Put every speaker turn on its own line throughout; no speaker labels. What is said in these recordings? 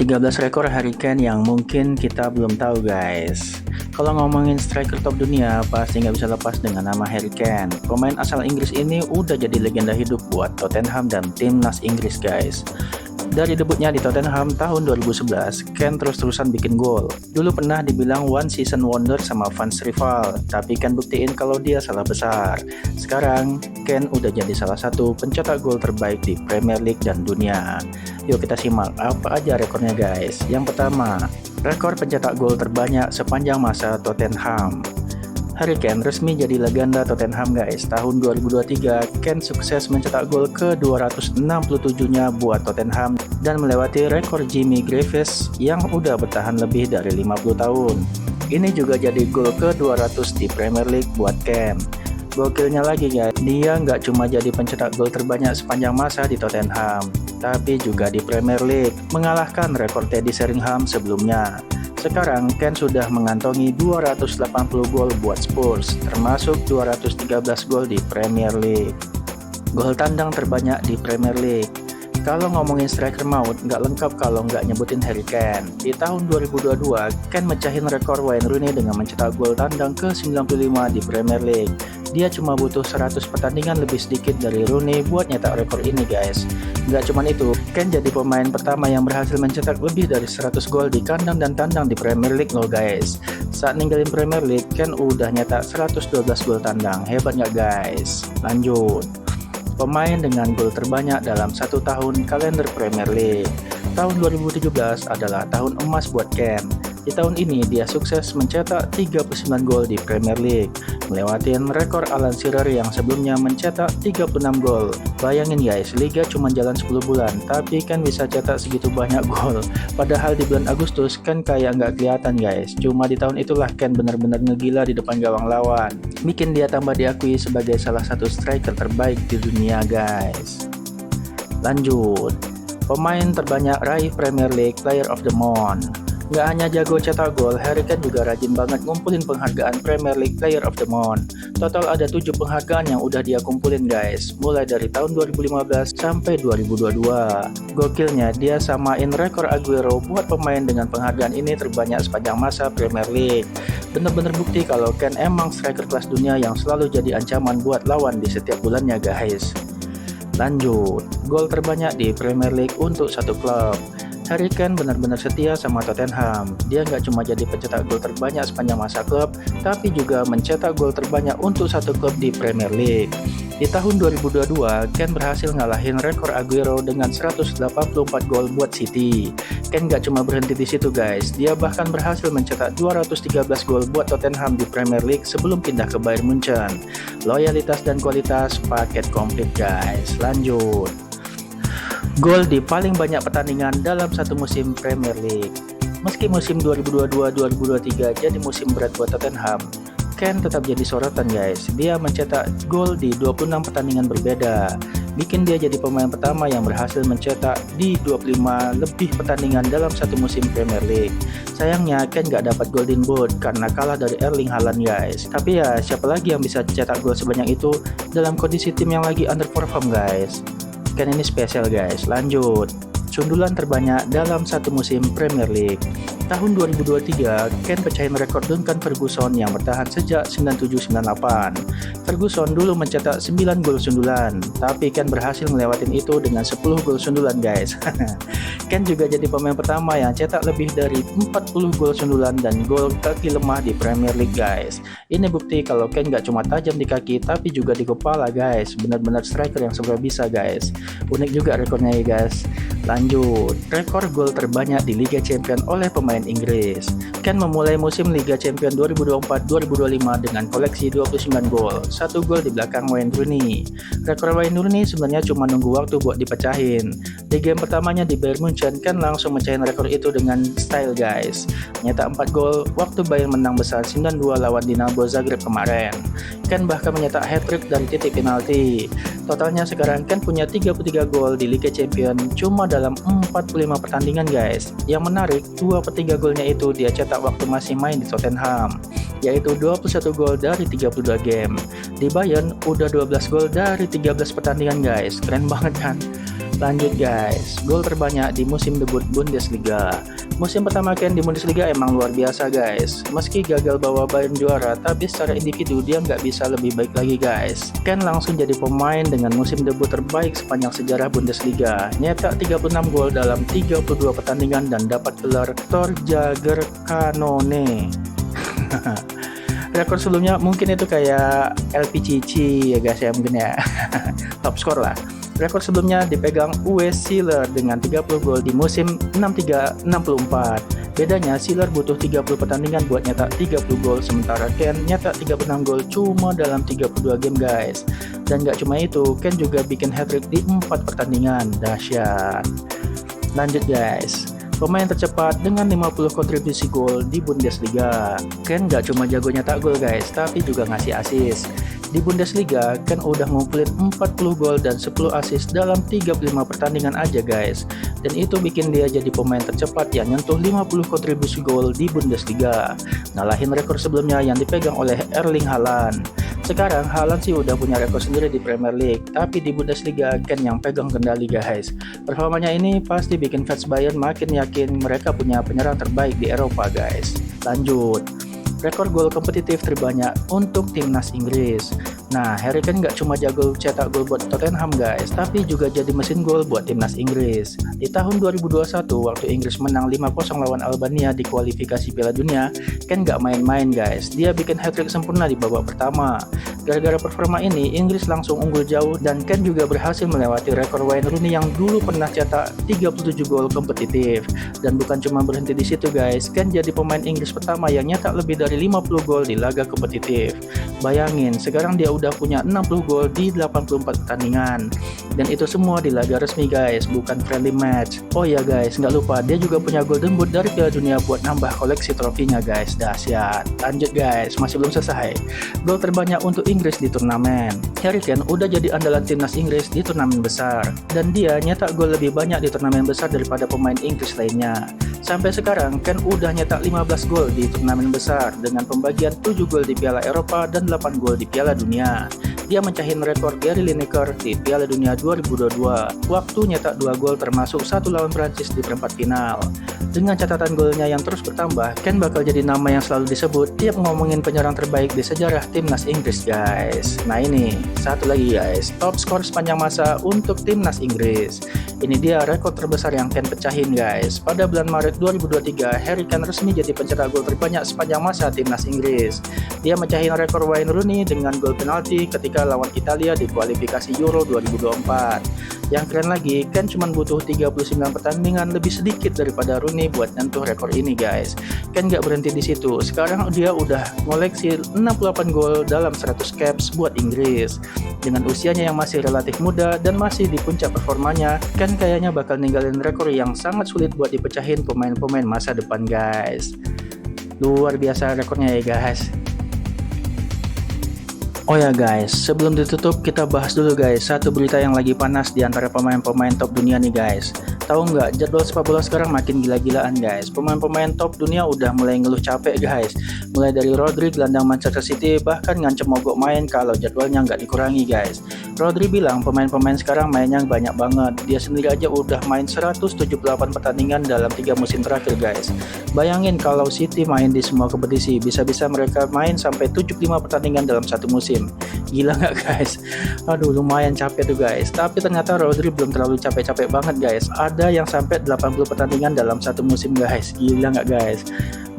13 rekor Harry Kane yang mungkin kita belum tahu guys. Kalau ngomongin striker top dunia, pasti nggak bisa lepas dengan nama Harry Kane. Pemain asal Inggris ini udah jadi legenda hidup buat Tottenham dan timnas Inggris guys. Dari debutnya di Tottenham tahun 2011, Kane terus-terusan bikin gol. Dulu pernah dibilang one season wonder sama fans rival, tapi Kane buktiin kalau dia salah besar. Sekarang, Kane udah jadi salah satu pencetak gol terbaik di Premier League dan dunia. Yuk kita simak apa aja rekornya guys. Yang pertama, rekor pencetak gol terbanyak sepanjang masa Tottenham. Harry Kane resmi jadi legenda Tottenham guys. Tahun 2023, Kane sukses mencetak gol ke-267-nya buat Tottenham dan melewati rekor Jimmy Greaves yang udah bertahan lebih dari 50 tahun. Ini juga jadi gol ke-200 di Premier League buat Kane. Gokilnya lagi guys, dia nggak cuma jadi pencetak gol terbanyak sepanjang masa di Tottenham, tapi juga di Premier League, mengalahkan rekor Teddy Sheringham sebelumnya. Sekarang Kane sudah mengantongi 280 gol buat Spurs, termasuk 213 gol di Premier League. Gol tandang terbanyak di Premier League. Kalau ngomongin striker maut, nggak lengkap kalau nggak nyebutin Harry Kane. Di tahun 2022, Kane mecahin rekor Wayne Rooney dengan mencetak gol tandang ke-95 di Premier League. Dia cuma butuh 100 pertandingan lebih sedikit dari Rooney buat nyetak rekor ini guys. Nggak cuman itu, Kane jadi pemain pertama yang berhasil mencetak lebih dari 100 gol di kandang dan tandang di Premier League loh guys. Saat ninggalin Premier League, Kane udah nyetak 112 gol tandang. Hebat nggak guys? Lanjut. Pemain dengan gol terbanyak dalam satu tahun kalender Premier League. Tahun 2017 adalah tahun emas buat Kane. Di tahun ini dia sukses mencetak 39 gol di Premier League, melewatin rekor Alan Shearer yang sebelumnya mencetak 36 gol. Bayangin guys, liga cuma jalan 10 bulan, tapi kan bisa cetak segitu banyak gol. Padahal di bulan Agustus kan kayak nggak kelihatan guys. Cuma di tahun itulah Kane benar-benar ngegila di depan gawang lawan. Bikin dia tambah diakui sebagai salah satu striker terbaik di dunia guys. Lanjut, pemain terbanyak raih Premier League Player of the Month. Nggak hanya jago cetak gol, Harry Kane juga rajin banget ngumpulin penghargaan Premier League Player of the Month. Total ada 7 penghargaan yang udah dia kumpulin guys, mulai dari tahun 2015 sampai 2022. Gokilnya, dia samain rekor Aguero buat pemain dengan penghargaan ini terbanyak sepanjang masa Premier League. Bener-bener bukti kalau Kane emang striker kelas dunia yang selalu jadi ancaman buat lawan di setiap bulannya guys. Lanjut, gol terbanyak di Premier League untuk satu klub. Harry Kane benar-benar setia sama Tottenham. Dia nggak cuma jadi pencetak gol terbanyak sepanjang masa klub, tapi juga mencetak gol terbanyak untuk satu klub di Premier League. Di tahun 2022, Kane berhasil ngalahin rekor Aguero dengan 184 gol buat City. Kane nggak cuma berhenti di situ guys, dia bahkan berhasil mencetak 213 gol buat Tottenham di Premier League sebelum pindah ke Bayern Munchen. Loyalitas dan kualitas paket komplit guys. Lanjut. Gol di paling banyak pertandingan dalam satu musim Premier League. Meski musim 2022-2023 jadi musim berat buat Tottenham, Kane tetap jadi sorotan guys. Dia mencetak gol di 26 pertandingan berbeda, bikin dia jadi pemain pertama yang berhasil mencetak di 25 lebih pertandingan dalam satu musim Premier League. Sayangnya Kane gak dapat Golden Boot karena kalah dari Erling Haaland guys. Tapi ya siapa lagi yang bisa cetak gol sebanyak itu dalam kondisi tim yang lagi underperform guys. Kane ini spesial guys. Lanjut, sundulan terbanyak dalam satu musim Premier League. Tahun 2023, Kane pecahin rekor Duncan Ferguson yang bertahan sejak 97-98. Ferguson dulu mencetak 9 gol sundulan, tapi Kane berhasil ngelewatin itu dengan 10 gol sundulan guys. Kane juga jadi pemain pertama yang cetak lebih dari 40 gol sundulan dan gol kaki lemah di Premier League guys. Ini bukti kalau Kane gak cuma tajam di kaki tapi juga di kepala guys. Benar-benar striker yang serba bisa guys. Unik juga rekornya ya guys. Lanjut, rekor gol terbanyak di Liga Champions oleh pemain Inggris. Kane memulai musim Liga Champions 2024-2025 dengan koleksi 29 gol, 1 gol di belakang Wayne Rooney. Rekor Wayne Rooney sebenarnya cuma nunggu waktu buat dipecahin. Di game pertamanya di Bayern Munchen, Kane langsung mecahin rekor itu dengan style guys. Nyetak 4 gol waktu Bayern menang besar 9-2 lawan Dinamo Zagreb kemarin. Kane bahkan menyetak hat-trick dari titik penalti. Totalnya sekarang Kane punya 33 gol di Liga Champions cuma dalam 45 pertandingan guys. Yang menarik, 2/3 golnya itu dia cetak waktu masih main di Tottenham, yaitu 21 gol dari 32 game. Di Bayern udah 12 gol dari 13 pertandingan guys. Keren banget kan? Lanjut guys, gol terbanyak di musim debut Bundesliga. Musim pertama Ken di Bundesliga emang luar biasa guys. Meski gagal bawa Bayern juara, tapi secara individu dia nggak bisa lebih baik lagi guys. Ken langsung jadi pemain dengan musim debut terbaik sepanjang sejarah Bundesliga. Nyetak 36 gol dalam 32 pertandingan dan dapat gelar Torjägerkanone. Rekor sebelumnya mungkin itu kayak LPCC ya guys ya, mungkin ya. Top skor lah. Rekor sebelumnya dipegang Uwe Seeler dengan 30 gol di musim 63-64. Bedanya Seeler butuh 30 pertandingan buat nyetak 30 gol, sementara Ken nyetak 36 gol cuma dalam 32 game guys. Dan gak cuma itu, Ken juga bikin hat-trick di 4 pertandingan. Dahsyat. Lanjut guys, pemain tercepat dengan 50 kontribusi gol di Bundesliga. Ken gak cuma jago nyetak gol guys, tapi juga ngasih assist. Di Bundesliga, Ken udah ngumpulin 40 gol dan 10 assist dalam 35 pertandingan aja guys. Dan itu bikin dia jadi pemain tercepat yang nyentuh 50 kontribusi gol di Bundesliga. Ngalahin rekor sebelumnya yang dipegang oleh Erling Haaland. Sekarang Haaland sih udah punya rekor sendiri di Premier League, tapi di Bundesliga Ken yang pegang kendali guys. Performanya ini pasti bikin fans Bayern makin yakin mereka punya penyerang terbaik di Eropa guys. Lanjut, rekor gol kompetitif terbanyak untuk timnas Inggris. Nah, Harry Kane nggak cuma jago cetak gol buat Tottenham guys, tapi juga jadi mesin gol buat timnas Inggris. Di tahun 2021, waktu Inggris menang 5-0 lawan Albania di kualifikasi Piala Dunia, Kane nggak main-main guys. Dia bikin hat-trick sempurna di babak pertama. Gara-gara performa ini, Inggris langsung unggul jauh dan Kane juga berhasil melewati rekor Wayne Rooney yang dulu pernah cetak 37 gol kompetitif. Dan bukan cuma berhenti di situ guys, Kane jadi pemain Inggris pertama yang nyetak lebih dari 50 gol di laga kompetitif. Bayangin, sekarang dia udah punya 60 gol di 84 pertandingan. Dan itu semua di laga resmi guys, bukan friendly match. Oh ya guys, nggak lupa dia juga punya Golden Boot dari Piala Dunia buat nambah koleksi trofinya guys. Dahsyat. Lanjut guys, masih belum selesai. Gol terbanyak untuk Inggris di turnamen. Harry Kane udah jadi andalan timnas Inggris di turnamen besar. Dan dia nyetak gol lebih banyak di turnamen besar daripada pemain Inggris lainnya. Sampai sekarang, Kane udah nyetak 15 gol di turnamen besar dengan pembagian 7 gol di Piala Eropa dan 8 gol di Piala Dunia. Dia mencahin rekor Gary Lineker di Piala Dunia 2022, waktu nyetak 2 gol termasuk 1 lawan Prancis di perempat final. Dengan catatan golnya yang terus bertambah, Kane bakal jadi nama yang selalu disebut tiap ngomongin penyerang terbaik di sejarah timnas Inggris guys. Nah ini, satu lagi guys, top skor sepanjang masa untuk timnas Inggris. Ini dia rekor terbesar yang Kane pecahin guys. Pada bulan Maret 2023, Harry Kane resmi jadi pencetak gol terbanyak sepanjang masa timnas Inggris. Dia mecahin rekor Wayne Rooney dengan gol penalti ketika lawan Italia di kualifikasi Euro 2024. Yang keren lagi, Kane cuma butuh 39 pertandingan lebih sedikit daripada Rooney buat nyentuh rekor ini guys. Kane gak berhenti di situ. Sekarang dia udah ngoleksi 68 gol dalam 100 caps buat Inggris. Dengan usianya yang masih relatif muda dan masih di puncak performanya, Kane kayaknya bakal ninggalin rekor yang sangat sulit buat dipecahin pemain-pemain masa depan guys. Luar biasa rekornya ya guys. Oh ya guys, sebelum ditutup kita bahas dulu guys satu berita yang lagi panas di antara pemain-pemain top dunia nih guys. Tahu nggak, jadwal sepak bola sekarang makin gila-gilaan guys. Pemain-pemain top dunia udah mulai ngeluh capek guys. Mulai dari Rodri gelandang Manchester City bahkan ngancem mogok main kalau jadwalnya nggak dikurangi guys. Rodri bilang pemain-pemain sekarang mainnya banyak banget. Dia sendiri aja udah main 178 pertandingan dalam 3 musim terakhir guys. Bayangin kalau City main di semua kompetisi, bisa-bisa mereka main sampai 75 pertandingan dalam satu musim. Gila nggak guys? Aduh lumayan capek tuh guys. Tapi ternyata Rodri belum terlalu capek-capek banget guys. Ada yang sampai 80 pertandingan dalam satu musim guys. Gila nggak guys?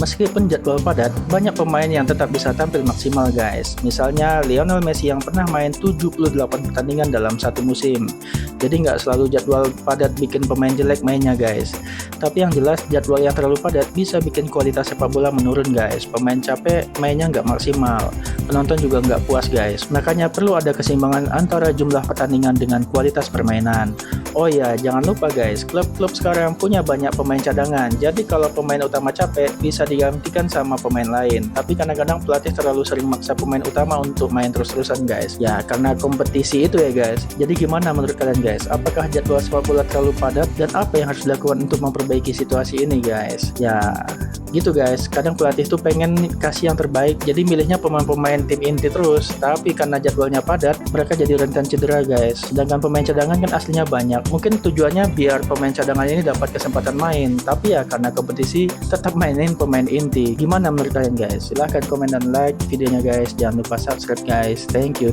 Meskipun jadwal padat, banyak pemain yang tetap bisa tampil maksimal guys. Misalnya Lionel Messi yang pernah main 78 pertandingan dalam satu musim. Jadi nggak selalu jadwal padat bikin pemain jelek mainnya guys. Tapi yang jelas jadwal yang terlalu padat bisa bikin kualitas sepak bola menurun guys. Pemain capek, mainnya nggak maksimal. Penonton juga nggak puas guys. Makanya perlu ada keseimbangan antara jumlah pertandingan dengan kualitas permainan. Oh iya, jangan lupa guys, klub-klub sekarang punya banyak pemain cadangan. Jadi kalau pemain utama capek, bisa digantikan sama pemain lain. Tapi kadang-kadang pelatih terlalu sering maksa pemain utama untuk main terus-terusan guys. Ya, karena kompetisi itu ya guys. Jadi gimana menurut kalian guys? Apakah jadwal sepak bola terlalu padat? Dan apa yang harus dilakukan untuk memperbaiki situasi ini guys? Ya, Gitu guys, kadang pelatih tuh pengen kasih yang terbaik, jadi milihnya pemain-pemain tim inti terus. Tapi karena jadwalnya padat, mereka jadi rentan cedera guys. Sedangkan pemain cadangan kan aslinya banyak. Mungkin tujuannya biar pemain cadangan ini dapat kesempatan main. Tapi ya karena kompetisi, tetap mainin pemain inti. Gimana menurut kalian guys? Silahkan komen dan like videonya guys. Jangan lupa subscribe guys. Thank you.